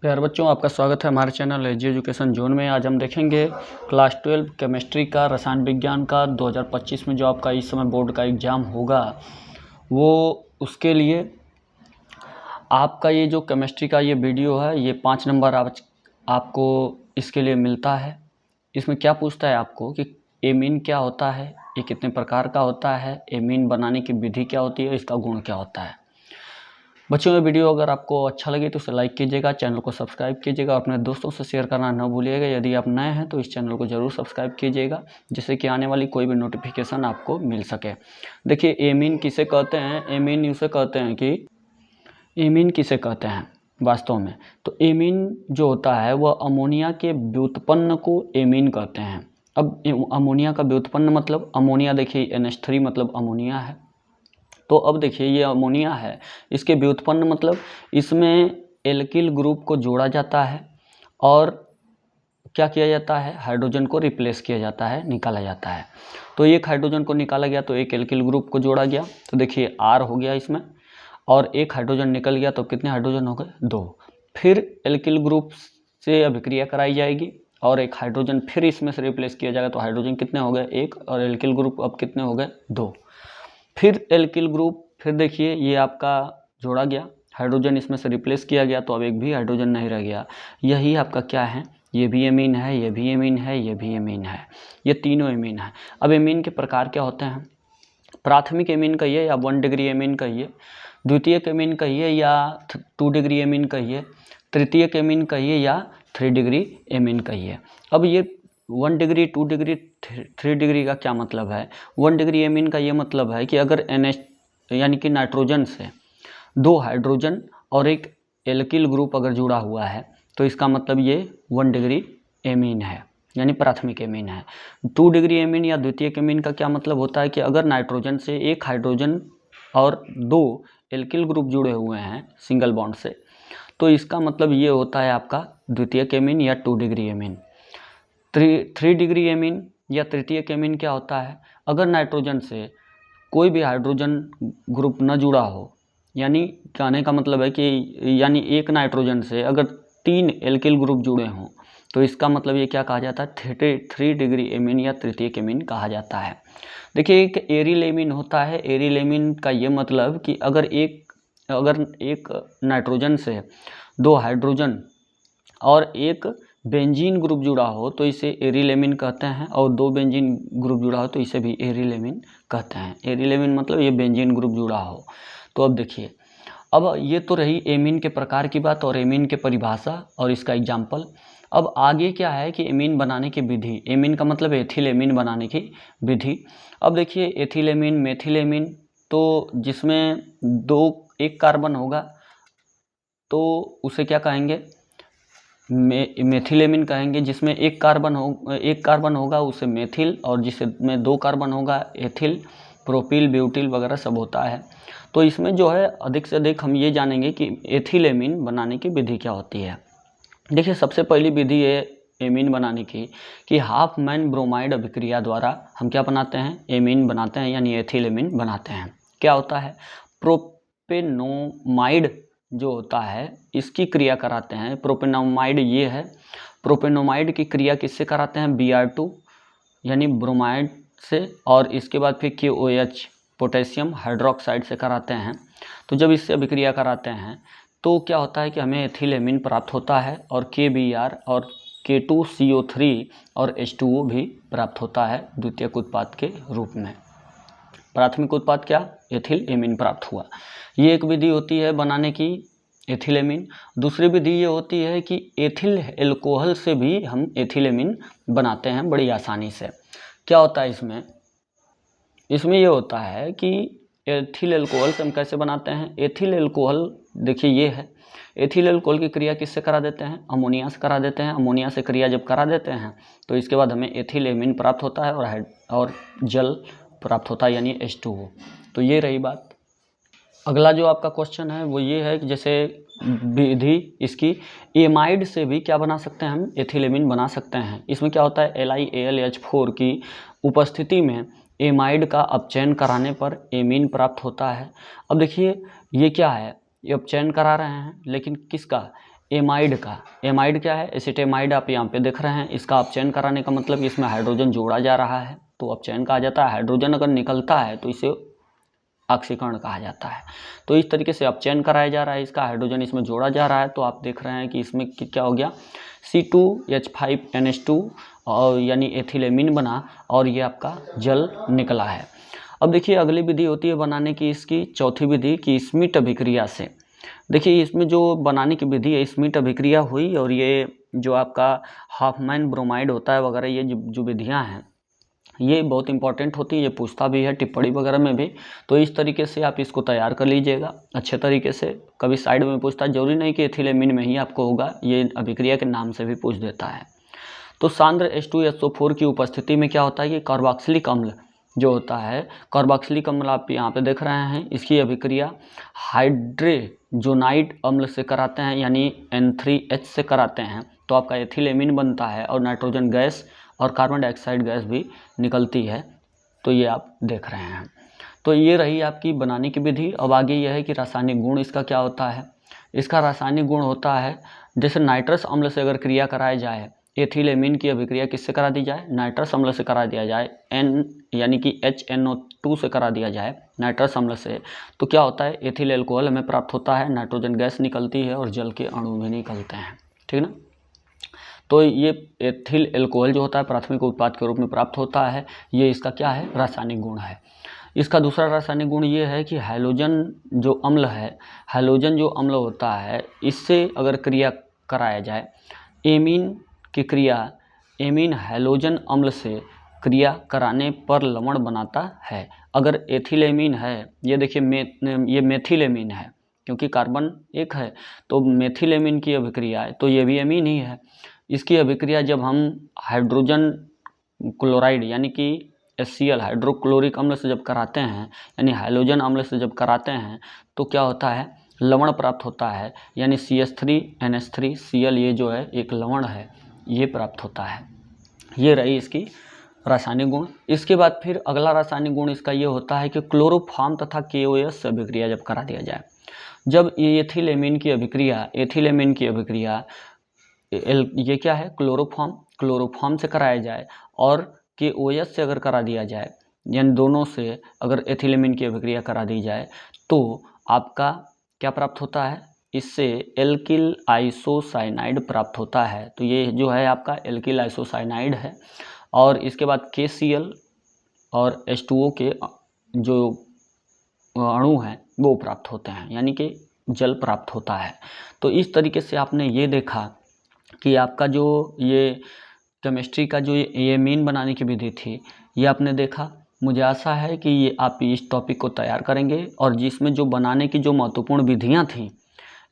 प्यारे बच्चों, आपका स्वागत है हमारे चैनल एजी एजुकेशन जोन में। आज हम देखेंगे क्लास 12 केमिस्ट्री का रसायन विज्ञान का 2025 में जो आपका इस समय बोर्ड का एग्ज़ाम होगा वो उसके लिए आपका ये जो केमिस्ट्री का ये वीडियो है ये 5 नंबर आपको इसके लिए मिलता है। इसमें क्या पूछता है आपको कि एमीन क्या होता है, ये कितने प्रकार का होता है, एमीन बनाने की विधि क्या होती है, इसका गुण क्या होता है। बच्चों, ये वीडियो अगर आपको अच्छा लगे तो उसे लाइक कीजिएगा, चैनल को सब्सक्राइब कीजिएगा और अपने दोस्तों से शेयर करना न भूलिएगा। यदि आप नए हैं तो इस चैनल को ज़रूर सब्सक्राइब कीजिएगा जिससे कि आने वाली कोई भी नोटिफिकेशन आपको मिल सके। देखिए, एमीन किसे कहते हैं, एमीन उसे कहते हैं कि एमीन किसे कहते हैं वास्तव में, तो एमीन जो होता है वह अमोनिया के व्युत्पन्न को एमीन कहते हैं। अब अमोनिया का व्युत्पन्न मतलब अमोनिया, देखिए NH3 मतलब अमोनिया है। तो अब देखिए ये अमोनिया है, इसके व्युत्पन्न मतलब इसमें एल्किल ग्रुप को जोड़ा जाता है और क्या किया जाता है, हाइड्रोजन को रिप्लेस किया जाता है, निकाला जाता है। तो एक हाइड्रोजन को निकाला गया तो एक एल्किल ग्रुप को जोड़ा गया, तो देखिए R हो गया इसमें, और एक हाइड्रोजन निकल गया तो कितने हाइड्रोजन हो गए, 2। फिर एल्किल ग्रुप से अभिक्रिया कराई जाएगी और एक हाइड्रोजन फिर इसमें से रिप्लेस किया जाएगा, तो हाइड्रोजन कितने हो गए, 1, और एल्किल ग्रुप अब कितने हो गए, 2। फिर एल्किल ग्रुप, फिर देखिए ये आपका जोड़ा गया, हाइड्रोजन इसमें से रिप्लेस किया गया तो अब एक भी हाइड्रोजन नहीं रह गया। यही आपका क्या है, ये भी एमीन है, ये भी एमीन है, ये भी एमीन है, ये तीनों एमीन है। अब एमीन के प्रकार क्या होते हैं, प्राथमिक एमीन कहिए या 1 डिग्री एमीन कहिए, द्वितीयक एमीन कहिए या 2 डिग्री एमीन कहिए, तृतीयक एमीन कहिए या 3 डिग्री एमीन कहिए। अब ये 1 डिग्री, 2 डिग्री, 3 डिग्री का क्या मतलब है। 1 डिग्री एमीन का ये मतलब है कि अगर NH यानी कि नाइट्रोजन से 2 हाइड्रोजन और एक एल्किल ग्रुप अगर जुड़ा हुआ है तो इसका मतलब ये 1 डिग्री एमीन है, यानी प्राथमिक एमीन है। 2 डिग्री एमीन या द्वितीयक एमीन का क्या मतलब होता है कि अगर नाइट्रोजन से एक हाइड्रोजन और 2 एल्किल ग्रुप जुड़े हुए हैं सिंगल बॉन्ड से, तो इसका मतलब ये होता है आपका द्वितीयक एमीन या 2 डिग्री एमीन। 3 डिग्री एमीन या तृतीयक एमीन क्या होता है, अगर नाइट्रोजन से कोई भी हाइड्रोजन ग्रुप न जुड़ा हो, यानी कहने का मतलब है कि यानी एक नाइट्रोजन से अगर 3 एल्किल ग्रुप जुड़े हों तो इसका मतलब ये क्या कहा जाता है, 3 डिग्री एमीन या तृतीयक एमीन कहा जाता है। देखिए, एक एरिल एमीन होता है। एरिल एमीन का ये मतलब कि अगर एक नाइट्रोजन से 2 हाइड्रोजन और एक बेंजीन ग्रुप जुड़ा हो तो इसे एरिल एमीन कहते हैं, और 2 बेंजीन ग्रुप जुड़ा हो तो इसे भी एरिल एमीन कहते हैं। एरिल एमीन मतलब ये बेंजीन ग्रुप जुड़ा हो। तो अब देखिए, अब ये तो रही एमीन के प्रकार की बात और एमीन के परिभाषा और इसका एग्जाम्पल। अब आगे क्या है कि एमीन बनाने की विधि, एमीन का मतलब एथिल एमीन बनाने की विधि। अब देखिए, एथिल एमीन, मेथिल एमीन, तो जिसमें एक कार्बन होगा तो उसे क्या कहेंगे, मेथिल एमीन कहेंगे। जिसमें एक कार्बन होगा उसे मेथिल, और जिसमें 2 कार्बन होगा एथिल, प्रोपिल, ब्यूटिल वगैरह सब होता है। तो इसमें जो है अधिक से अधिक हम ये जानेंगे कि एथिल एमीन बनाने की विधि क्या होती है। देखिए, सबसे पहली विधि है एमीन बनाने की कि हाफ मैन ब्रोमाइड अभिक्रिया द्वारा हम क्या बनाते हैं, एमीन बनाते हैं, यानी एथिल एमीन बनाते हैं। क्या होता है, प्रोपेनोमाइड जो होता है इसकी क्रिया कराते हैं। प्रोपेनोमाइड ये है, प्रोपेनोमाइड की क्रिया किससे कराते हैं, Br2 यानी ब्रोमाइड से, और इसके बाद फिर KOH पोटेशियम हाइड्रोक्साइड से कराते हैं। तो जब इससे अभिक्रिया कराते हैं तो क्या होता है कि हमें एथिल एमीन प्राप्त होता है, और KBr और K2CO3 और H2O भी प्राप्त होता है द्वितीयक उत्पाद के रूप में। प्राथमिक उत्पाद क्या, एथिल एमीन प्राप्त हुआ। ये एक विधि होती है बनाने की एथिल एमीन। दूसरी विधि ये होती है कि एथिल एल्कोहल से भी हम एथिल एमीन बनाते हैं बड़ी आसानी से। क्या होता है इसमें ये होता है कि एथिल एल्कोहल से हम कैसे बनाते हैं, एथिल एल्कोहल देखिए ये है, एथिल एल्कोहल की क्रिया किससे करा देते हैं, अमोनिया से करा देते हैं। अमोनिया से क्रिया जब करा देते हैं तो इसके बाद हमें एथिल एमीन प्राप्त होता है और जल प्राप्त होता है, यानी H2O। तो ये रही बात। अगला जो आपका क्वेश्चन है वो ये है कि जैसे विधि इसकी, एमाइड से भी क्या बना सकते हैं हम, एथिल एमीन बना सकते हैं। इसमें क्या होता है, LiAlH4 की उपस्थिति में एमाइड का अपचयन कराने पर एमीन प्राप्त होता है। अब देखिए ये क्या है, ये अपचयन करा रहे हैं, लेकिन किसका, एमाइड का, एमाइड क्या है, एसिटेमाइड आप यहाँ पे देख रहे हैं। इसका अपचयन कराने का मतलब कि इसमें हाइड्रोजन जोड़ा जा रहा है तो अपचयन कहा जाता है। हाइड्रोजन अगर निकलता है तो इसे ऑक्सीकरण कहा जाता है। तो इस तरीके से अपचयन कराया जा रहा है, इसका हाइड्रोजन इसमें जोड़ा जा रहा है। तो आप देख रहे हैं कि इसमें क्या हो गया, C2H5NH2 और यानी एथिलेमिन बना और ये आपका जल निकला है। अब देखिए अगली विधि होती है बनाने की इसकी चौथी विधि की स्मिट अभिक्रिया से। देखिए इसमें जो बनाने की विधि है स्मिट अभिक्रिया हुई और ये जो आपका हाफमैन ब्रोमाइड होता है वगैरह, ये जो विधियाँ हैं ये बहुत इंपॉर्टेंट होती है, ये पूछता भी है टिप्पणी वगैरह में भी। तो इस तरीके से आप इसको तैयार कर लीजिएगा अच्छे तरीके से। कभी साइड में पूछता है, जरूरी नहीं कि एथिलेमिन में ही आपको होगा, ये अभिक्रिया के नाम से भी पूछ देता है। तो सांद्र H2SO4 की उपस्थिति में क्या होता है कि कार्बोक्सिलिक अम्ल जो होता है, कार्बोक्सिलिक अम्ल आप यहाँ पे देख रहे हैं, इसकी अभिक्रिया हाइड्रोजोनाइड अम्ल से कराते हैं यानी N3H से कराते हैं तो आपका एथिलेमिन बनता है और नाइट्रोजन गैस और कार्बन डाइऑक्साइड गैस भी निकलती है। तो ये आप देख रहे हैं। तो ये रही आपकी बनाने की विधि। अब आगे यह है कि रासायनिक गुण इसका क्या होता है। इसका रासायनिक गुण होता है, जैसे नाइट्रस अम्ल से अगर क्रिया कराई जाए, एथिलेमिन की अभिक्रिया किससे करा दी जाए, नाइट्रस अम्ल से करा दिया जाए, N यानी कि HNO2 से करा दिया जाए नाइट्रस अम्ल से, तो क्या होता है, एथिल एल्कोहल हमें प्राप्त होता है, नाइट्रोजन गैस निकलती है और जल के अणु भी निकलते हैं। ठीक ना। तो ये एथिल एल्कोहल जो होता है प्राथमिक उत्पाद के रूप में प्राप्त होता है। ये इसका क्या है, रासायनिक गुण है। इसका दूसरा रासायनिक गुण ये है कि हैलोजन जो अम्ल है, हैलोजन जो अम्ल होता है, इससे अगर क्रिया कराया जाए, एमीन की क्रिया एमीन हैलोजन अम्ल से क्रिया कराने पर लवण बनाता है। अगर एथिलेमीन है, ये देखिए ये मेथिलेमीन है क्योंकि कार्बन एक है, तो मेथिलेमीन की अभिक्रिया है तो ये भी एमीन ही है। इसकी अभिक्रिया जब हम हाइड्रोजन क्लोराइड यानी कि HCl हाइड्रोक्लोरिक अम्ल से जब कराते हैं यानी हैलोजन अम्ल से जब कराते हैं तो क्या होता है, लवण प्राप्त होता है यानी CH3NH3Cl, ये जो है एक लवण है, ये प्राप्त होता है। ये रही इसकी रासायनिक गुण। इसके बाद फिर अगला रासायनिक गुण इसका ये होता है कि क्लोरोफॉर्म तथा KOS से अभिक्रिया जब करा दिया जाए, जब एथिलेमिन की अभिक्रिया ये क्या है, क्लोरोफॉर्म से कराया जाए और KOS से अगर करा दिया जाए, यानी दोनों से अगर एथिलेमिन की अभिक्रिया करा दी जाए तो आपका क्या प्राप्त होता है, इससे एल्किल आइसोसाइनाइड प्राप्त होता है। तो ये जो है आपका एल्किल आइसोसाइनाइड है। और इसके बाद KCl और H2O के जो अणु हैं वो प्राप्त होते हैं यानी कि जल प्राप्त होता है। तो इस तरीके से आपने ये देखा कि आपका जो ये केमिस्ट्री का जो ये मीन बनाने की विधि थी ये आपने देखा। मुझे आशा है कि ये आप इस टॉपिक को तैयार करेंगे और जिसमें जो बनाने की जो महत्वपूर्ण विधियां थी,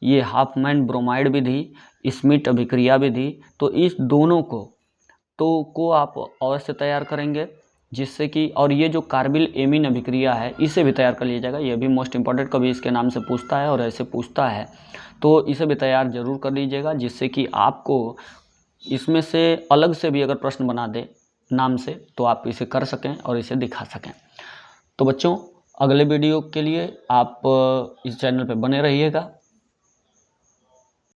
ये हाफमैन ब्रोमाइड विधि, स्मिट अभिक्रिया विधि, तो इस दोनों को आप अवश्य तैयार करेंगे, जिससे कि और ये जो कार्बिल एमीन अभिक्रिया है इसे भी तैयार कर लिया जाएगा। ये भी मोस्ट इंपॉर्टेंट, कभी इसके नाम से पूछता है और ऐसे पूछता है तो इसे भी तैयार जरूर कर लीजिएगा, जिससे कि आपको इसमें से अलग से भी अगर प्रश्न बना दे नाम से तो आप इसे कर सकें और इसे दिखा सकें। तो बच्चों अगले वीडियो के लिए आप इस चैनल पर बने रहिएगा।